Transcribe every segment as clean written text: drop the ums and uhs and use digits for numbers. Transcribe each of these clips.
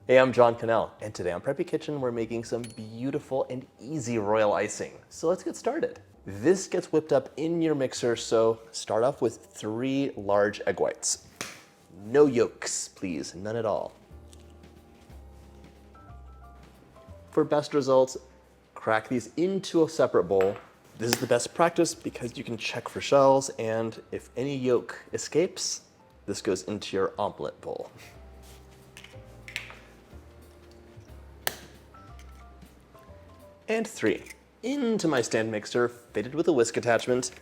Hey, I'm John Cannell, and today on Preppy Kitchen, we're making some beautiful and easy royal icing. So let's get started. This gets whipped up in your mixer, so start off with 3 large egg whites. No yolks, please, none at all. For best results, crack these into a separate bowl. This is the best practice because you can check for shells, and if any yolk escapes, this goes into your omelet bowl. And 3, into my stand mixer, fitted with a whisk attachment.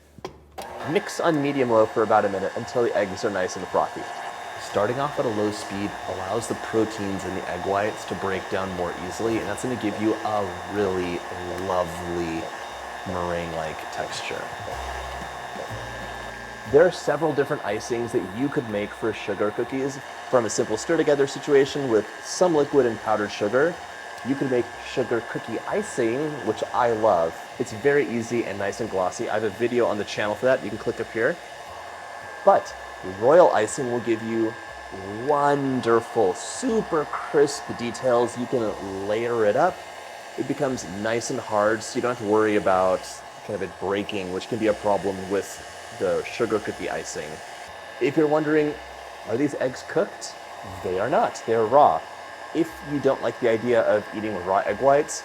Mix on medium-low for about a minute until the eggs are nice and frothy. Starting off at a low speed allows the proteins in the egg whites to break down more easily, and that's going to give you a really lovely meringue-like texture. There are several different icings that you could make for sugar cookies. From a simple stir-together situation with some liquid and powdered sugar, you can make sugar cookie icing, which I love. It's very easy and nice and glossy. I have a video on the channel for that. You can click up here. But royal icing will give you wonderful, super crisp details. You can layer it up. It becomes nice and hard, so you don't have to worry about kind of it breaking, which can be a problem with the sugar cookie icing. If you're wondering, are these eggs cooked? They are not. They're raw. If you don't like the idea of eating with raw egg whites,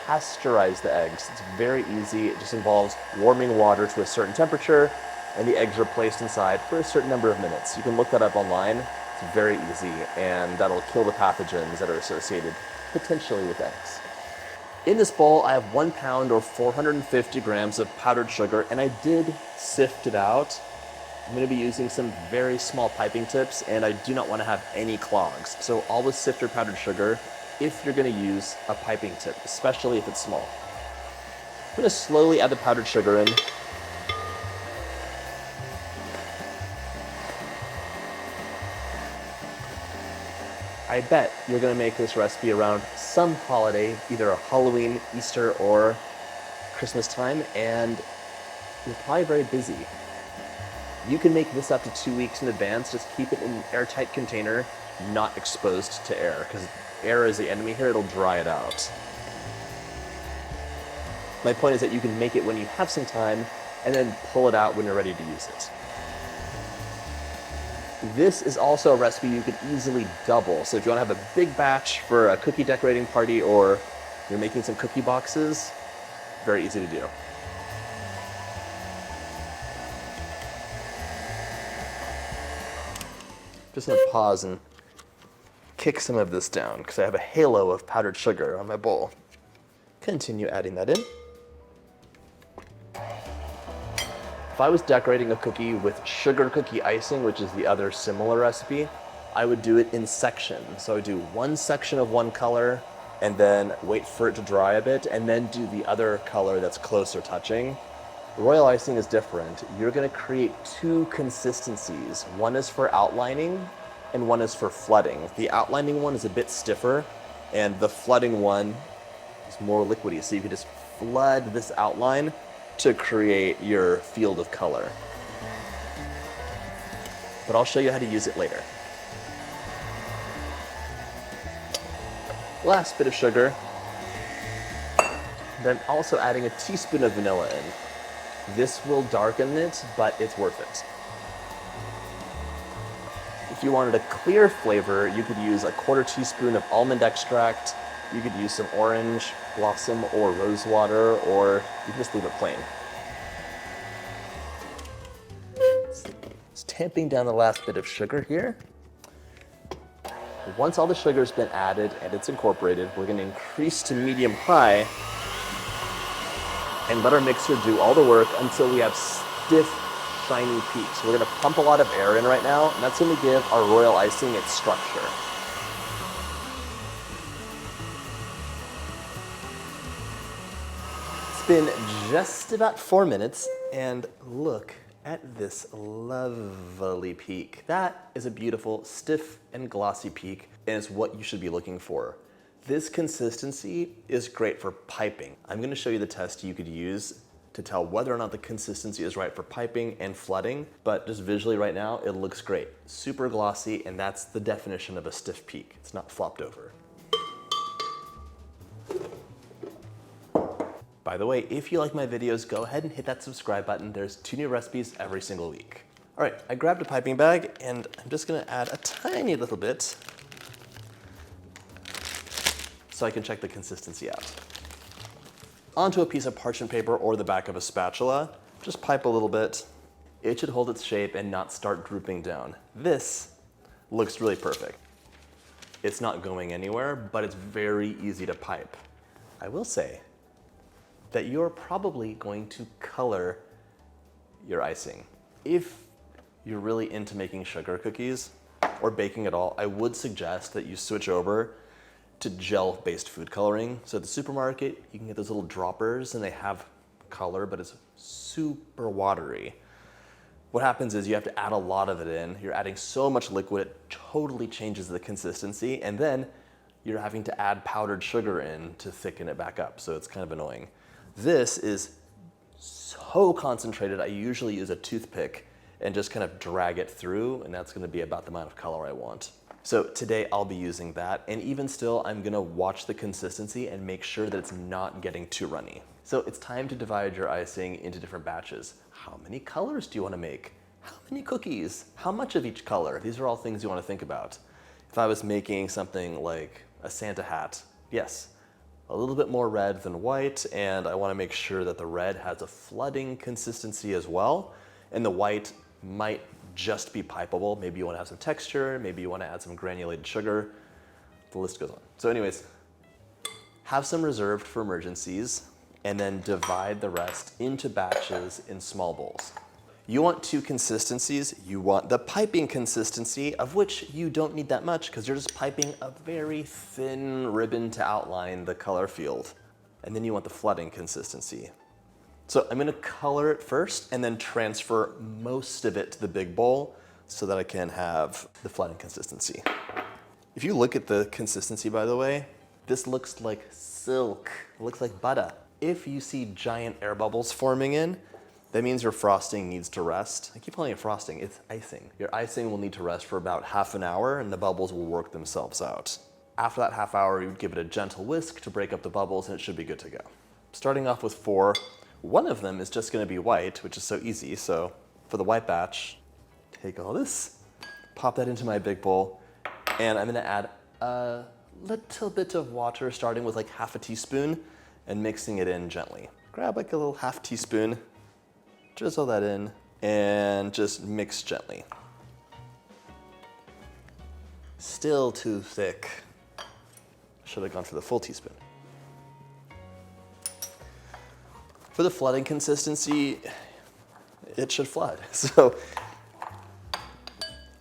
pasteurize the eggs. It's very easy. It just involves warming water to a certain temperature, and the eggs are placed inside for a certain number of minutes. You can look that up online. It's very easy, and that'll kill the pathogens that are associated potentially with eggs. In this bowl, I have 1 pound or 450 grams of powdered sugar, and I did sift it out. I'm going to be using some very small piping tips, and I do not want to have any clogs. So always sift your powdered sugar if you're going to use a piping tip, especially if it's small. I'm going to slowly add the powdered sugar in. I bet you're going to make this recipe around some holiday, either a Halloween, Easter, or Christmas time, and you're probably very busy. You can make this up to 2 weeks in advance. Just keep it in an airtight container, not exposed to air, because air is the enemy here. It'll dry it out. My point is that you can make it when you have some time and then pull it out when you're ready to use it. This is also a recipe you could easily double. So if you want to have a big batch for a cookie decorating party, or you're making some cookie boxes, very easy to do. Just gonna pause and kick some of this down because I have a halo of powdered sugar on my bowl. Continue adding that in. If I was decorating a cookie with sugar cookie icing, which is the other similar recipe, I would do it in sections. So I would do one section of one color and then wait for it to dry a bit and then do the other color that's closer touching. Royal icing is different. You're going to create 2 consistencies. One is for outlining and one is for flooding. The outlining one is a bit stiffer and the flooding one is more liquidy. So you can just flood this outline to create your field of color. But I'll show you how to use it later. Last bit of sugar. Then also adding a teaspoon of vanilla in. This will darken it, but it's worth it. If you wanted a clear flavor, you could use a 1/4 teaspoon of almond extract. You could use some orange blossom or rose water, or you can just leave it plain. Just tamping down the last bit of sugar here. Once all the sugar's been added and it's incorporated, we're going to increase to medium-high and let our mixer do all the work until we have stiff, shiny peaks. We're going to pump a lot of air in right now, and that's going to give our royal icing its structure. It's been just about 4 minutes, and look at this lovely peak. That is a beautiful, stiff and glossy peak, and it's what you should be looking for. This consistency is great for piping. I'm going to show you the test you could use to tell whether or not the consistency is right for piping and flooding, but just visually right now, it looks great. Super glossy, and that's the definition of a stiff peak. It's not flopped over. By the way, if you like my videos, go ahead and hit that subscribe button. There's 2 new recipes every single week. All right, I grabbed a piping bag, and I'm just gonna add a tiny little bit so I can check the consistency out. Onto a piece of parchment paper or the back of a spatula, just pipe a little bit. It should hold its shape and not start drooping down. This looks really perfect. It's not going anywhere, but it's very easy to pipe. I will say that you're probably going to color your icing. If you're really into making sugar cookies or baking at all, I would suggest that you switch over to gel-based food coloring. So at the supermarket, you can get those little droppers and they have color, but it's super watery. What happens is you have to add a lot of it in. You're adding so much liquid, it totally changes the consistency, and then you're having to add powdered sugar in to thicken it back up, so it's kind of annoying. This is so concentrated, I usually use a toothpick and just kind of drag it through, and that's gonna be about the amount of color I want. So today I'll be using that, and even still, I'm gonna watch the consistency and make sure that it's not getting too runny. So it's time to divide your icing into different batches. How many colors do you wanna make? How many cookies? How much of each color? These are all things you wanna think about. If I was making something like a Santa hat, yes, a little bit more red than white, and I wanna make sure that the red has a flooding consistency as well, and the white might just be pipeable. Maybe you want to have some texture, maybe you want to add some granulated sugar. The list goes on. So anyways, have some reserved for emergencies and then divide the rest into batches in small bowls. You want 2 consistencies. You want the piping consistency, of which you don't need that much because you're just piping a very thin ribbon to outline the color field. And then you want the flooding consistency. So I'm gonna color it first and then transfer most of it to the big bowl so that I can have the flooding consistency. If you look at the consistency, by the way, this looks like silk. It looks like butter. If you see giant air bubbles forming in, that means your frosting needs to rest. I keep calling it frosting, it's icing. Your icing will need to rest for about half an hour and the bubbles will work themselves out. After that half hour, you would give it a gentle whisk to break up the bubbles and it should be good to go. Starting off with 4, one of them is just gonna be white, which is so easy. So for the white batch, take all this, pop that into my big bowl, and I'm gonna add a little bit of water, starting with like half a teaspoon and mixing it in gently. Grab like a little half teaspoon, drizzle that in, and just mix gently. Still too thick. Should have gone for the full teaspoon. For the flooding consistency, it should flood. So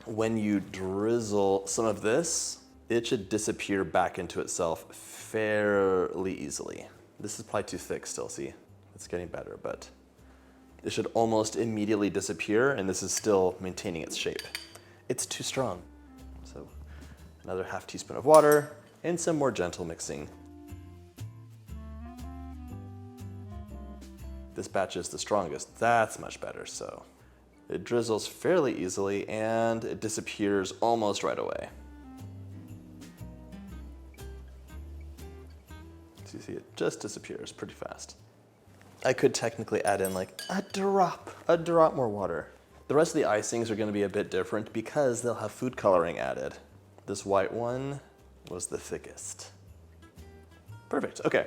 when you drizzle some of this, it should disappear back into itself fairly easily. This is probably too thick still, see? It's getting better, but it should almost immediately disappear, and this is still maintaining its shape. It's too strong. So another half teaspoon of water and some more gentle mixing. This batch is the strongest. That's much better. So it drizzles fairly easily and it disappears almost right away. So you see it just disappears pretty fast. I could technically add in like a drop more water. The rest of the icings are going to be a bit different because they'll have food coloring added. This white one was the thickest. Perfect, okay.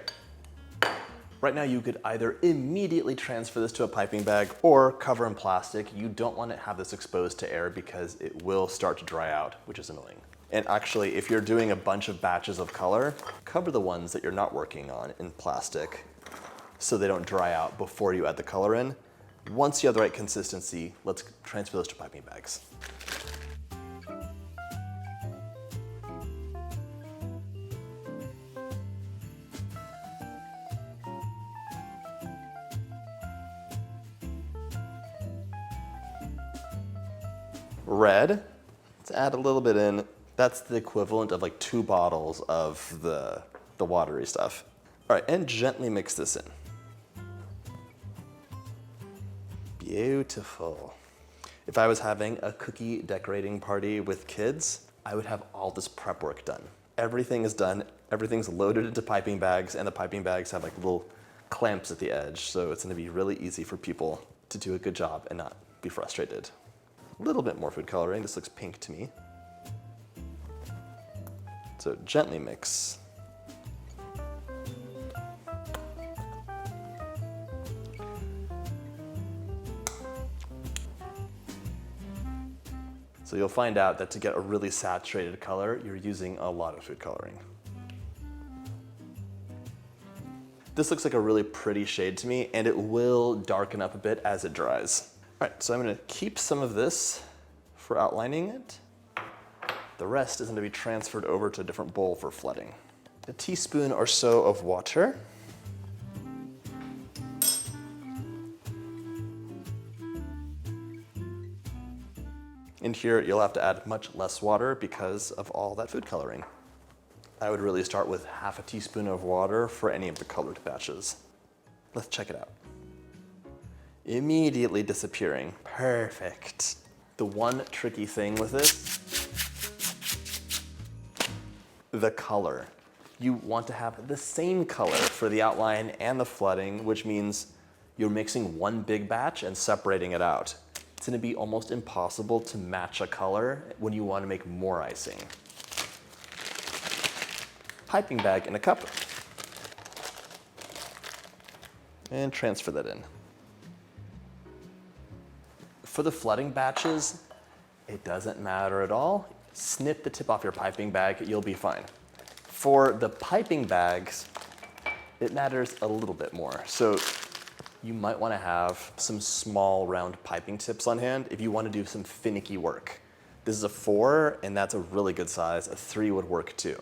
Right now you could either immediately transfer this to a piping bag or cover in plastic. You don't want to have this exposed to air because it will start to dry out, which is annoying. And actually, if you're doing a bunch of batches of color, cover the ones that you're not working on in plastic so they don't dry out before you add the color in. Once you have the right consistency, let's transfer those to piping bags. Red, let's add a little bit in. That's the equivalent of like 2 bottles of the watery stuff. All right, and gently mix this in. Beautiful. If I was having a cookie decorating party with kids, I would have all this prep work done. Everything is done, everything's loaded into piping bags, and the piping bags have like little clamps at the edge, so it's gonna be really easy for people to do a good job and not be frustrated. A little bit more food coloring, this looks pink to me. So gently mix. So you'll find out that to get a really saturated color, you're using a lot of food coloring. This looks like a really pretty shade to me, and it will darken up a bit as it dries. All right, so I'm gonna keep some of this for outlining it. The rest is gonna be transferred over to a different bowl for flooding. A teaspoon or so of water. In here, you'll have to add much less water because of all that food coloring. I would really start with half a teaspoon of water for any of the colored batches. Let's check it out. Immediately disappearing. Perfect. The one tricky thing with this, the color. You want to have the same color for the outline and the flooding, which means you're mixing one big batch and separating it out. It's gonna be almost impossible to match a color when you wanna make more icing. Piping bag in a cup. And transfer that in. For the flooding batches, it doesn't matter at all. Snip the tip off your piping bag, you'll be fine. For the piping bags, it matters a little bit more. So you might want to have some small round piping tips on hand if you want to do some finicky work. This is a 4, and that's a really good size. A 3 would work too.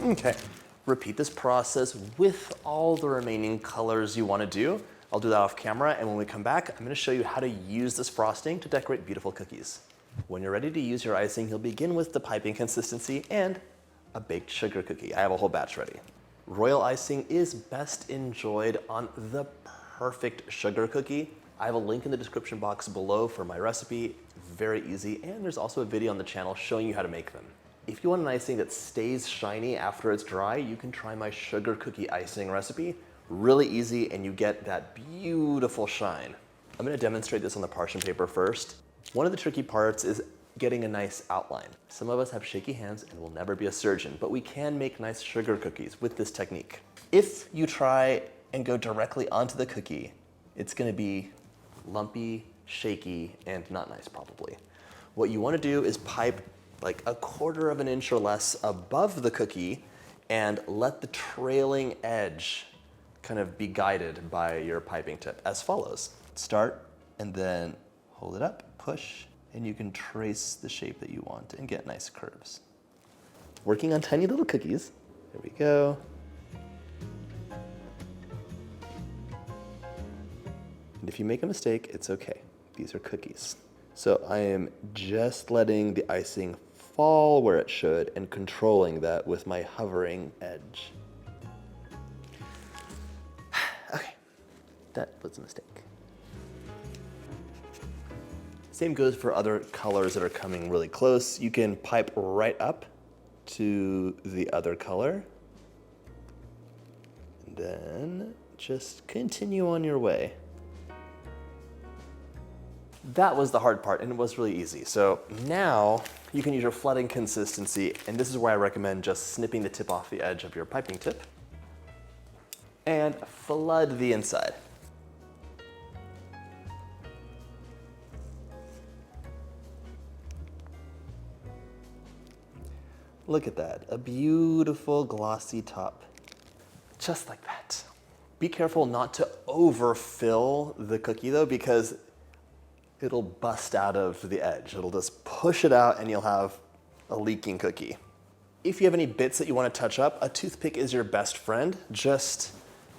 Okay, repeat this process with all the remaining colors you want to do. I'll do that off camera, and when we come back, I'm going to show you how to use this frosting to decorate beautiful cookies. When you're ready to use your icing, you'll begin with the piping consistency and a baked sugar cookie. I have a whole batch ready. Royal icing is best enjoyed on the perfect sugar cookie. I have a link in the description box below for my recipe. Very easy, and there's also a video on the channel showing you how to make them. If you want an icing that stays shiny after it's dry, you can try my sugar cookie icing recipe. Really easy, and you get that beautiful shine. I'm gonna demonstrate this on the parchment paper first. One of the tricky parts is getting a nice outline. Some of us have shaky hands and will never be a surgeon, but we can make nice sugar cookies with this technique. If you try and go directly onto the cookie, it's gonna be lumpy, shaky, and not nice probably. What you wanna do is pipe like 1/4 of an inch or less above the cookie and let the trailing edge kind of be guided by your piping tip as follows. Start and then hold it up, push, and you can trace the shape that you want and get nice curves. Working on tiny little cookies. There we go. And if you make a mistake, it's okay. These are cookies. So I am just letting the icing fall where it should and controlling that with my hovering edge. Okay, that was a mistake. Same goes for other colors that are coming really close. You can pipe right up to the other color. And then just continue on your way. That was the hard part, and it was really easy. So now you can use your flooding consistency, and this is where I recommend just snipping the tip off the edge of your piping tip and flood the inside. Look at that, a beautiful glossy top. Just like that. Be careful not to overfill the cookie though, because it'll bust out of the edge. It'll just push it out and you'll have a leaking cookie. If you have any bits that you want to touch up, a toothpick is your best friend. Just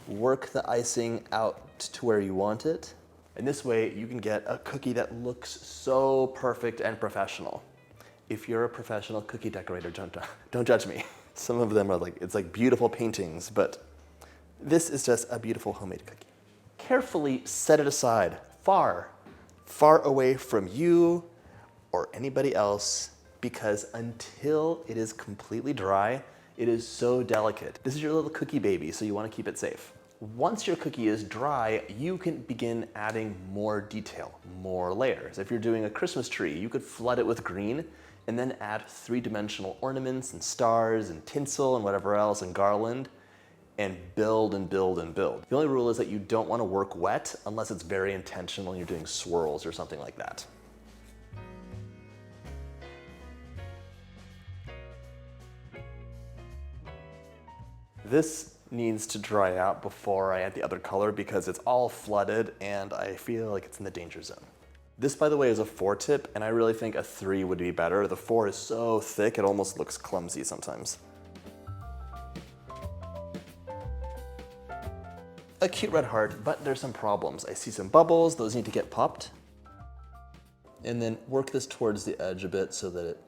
work the icing out to where you want it. And this way you can get a cookie that looks so perfect and professional. If you're a professional cookie decorator, don't judge me. Some of them are like, it's like beautiful paintings, but this is just a beautiful homemade cookie. Carefully set it aside, far away from you or anybody else, because until it is completely dry, it is so delicate. This is your little cookie baby, so you want to keep it safe. Once your cookie is dry, you can begin adding more detail, more layers. If you're doing a Christmas tree, you could flood it with green and then add three-dimensional ornaments and stars and tinsel and whatever else and garland, and build and build and build. The only rule is that you don't want to work wet unless it's very intentional and you're doing swirls or something like that. This needs to dry out before I add the other color because it's all flooded and I feel like it's in the danger zone. This, by the way, is a 4 tip, and I really think a 3 would be better. The 4 is so thick, it almost looks clumsy sometimes. A cute red heart, but there's some problems. I see some bubbles, those need to get popped. And then work this towards the edge a bit so that it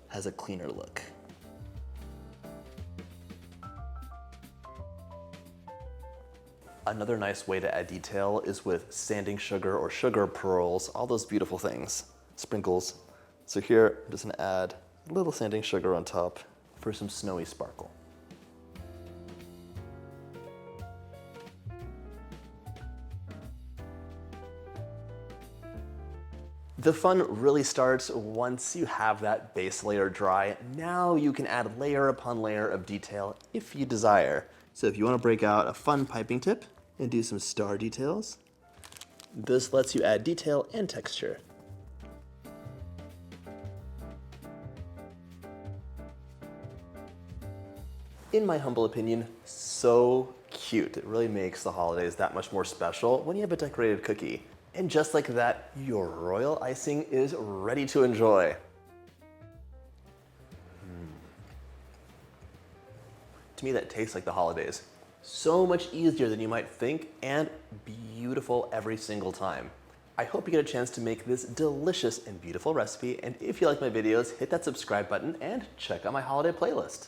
has a cleaner look. Another nice way to add detail is with sanding sugar or sugar pearls, all those beautiful things, sprinkles. So here, I'm just gonna add a little sanding sugar on top for some snowy sparkle. The fun really starts once you have that base layer dry. Now you can add layer upon layer of detail if you desire. So if you want to break out a fun piping tip and do some star details, this lets you add detail and texture. In my humble opinion, so cute. It really makes the holidays that much more special when you have a decorated cookie. And just like that, your royal icing is ready to enjoy. To me, that tastes like the holidays. So much easier than you might think, and beautiful every single time. I hope you get a chance to make this delicious and beautiful recipe, and if you like my videos, hit that subscribe button and check out my holiday playlist.